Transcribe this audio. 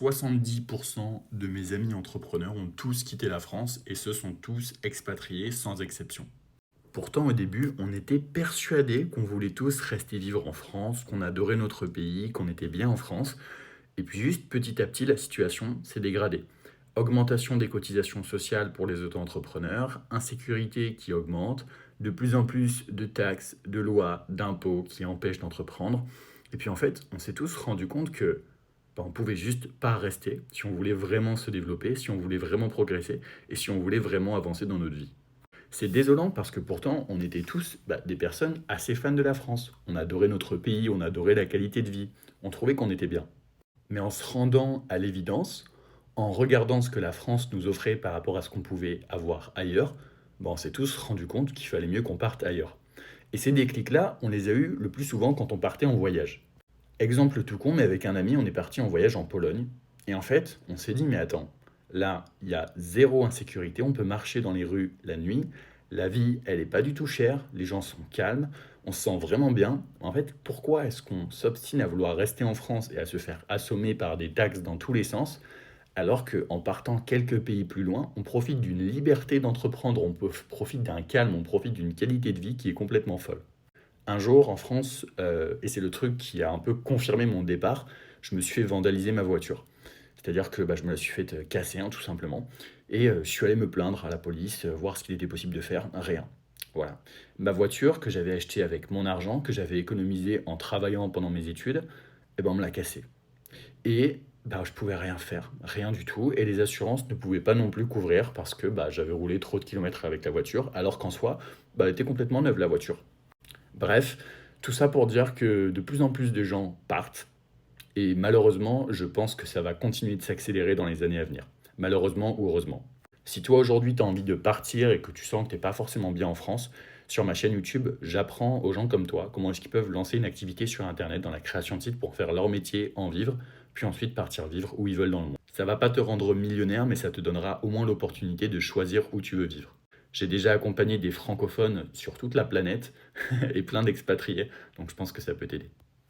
70% de mes amis entrepreneurs ont tous quitté la France et se sont tous expatriés sans exception. Pourtant, au début, on était persuadés qu'on voulait tous rester vivre en France, qu'on adorait notre pays, qu'on était bien en France. Et puis juste petit à petit, la situation s'est dégradée. Augmentation des cotisations sociales pour les auto-entrepreneurs, insécurité qui augmente, de plus en plus de taxes, de lois, d'impôts qui empêchent d'entreprendre. Et puis en fait, on s'est tous rendu compte que on pouvait juste pas rester si on voulait vraiment se développer, si on voulait vraiment progresser et si on voulait vraiment avancer dans notre vie. C'est désolant parce que pourtant, on était tous des personnes assez fans de la France. On adorait notre pays, on adorait la qualité de vie, on trouvait qu'on était bien. Mais en se rendant à l'évidence, en regardant ce que la France nous offrait par rapport à ce qu'on pouvait avoir ailleurs, on s'est tous rendu compte qu'il fallait mieux qu'on parte ailleurs. Et ces déclics-là, on les a eus le plus souvent quand on partait en voyage. Exemple tout con, mais avec un ami, on est parti en voyage en Pologne. Et en fait, on s'est dit, mais attends, là, il y a zéro insécurité, on peut marcher dans les rues la nuit, la vie, elle n'est pas du tout chère, les gens sont calmes, on se sent vraiment bien. En fait, pourquoi est-ce qu'on s'obstine à vouloir rester en France et à se faire assommer par des taxes dans tous les sens, alors qu'en partant quelques pays plus loin, on profite d'une liberté d'entreprendre, profite d'un calme, on profite d'une qualité de vie qui est complètement folle. Un jour, en France, et c'est le truc qui a un peu confirmé mon départ, je me suis fait vandaliser ma voiture. C'est-à-dire que je me la suis fait casser, hein, tout simplement. Et je suis allé me plaindre à la police, voir ce qu'il était possible de faire. Rien. Voilà. Ma voiture, que j'avais achetée avec mon argent, que j'avais économisé en travaillant pendant mes études, on me l'a cassée. Et je pouvais rien faire, rien du tout. Et les assurances ne pouvaient pas non plus couvrir parce que j'avais roulé trop de kilomètres avec la voiture, alors qu'en soi, elle était complètement neuve la voiture. Bref, tout ça pour dire que de plus en plus de gens partent et malheureusement, je pense que ça va continuer de s'accélérer dans les années à venir. Malheureusement ou heureusement. Si toi aujourd'hui tu as envie de partir et que tu sens que tu n'es pas forcément bien en France, sur ma chaîne YouTube, j'apprends aux gens comme toi comment est-ce qu'ils peuvent lancer une activité sur Internet dans la création de sites pour faire leur métier, en vivre, puis ensuite partir vivre où ils veulent dans le monde. Ça va pas te rendre millionnaire, mais ça te donnera au moins l'opportunité de choisir où tu veux vivre. J'ai déjà accompagné des francophones sur toute la planète et plein d'expatriés, donc je pense que ça peut t'aider.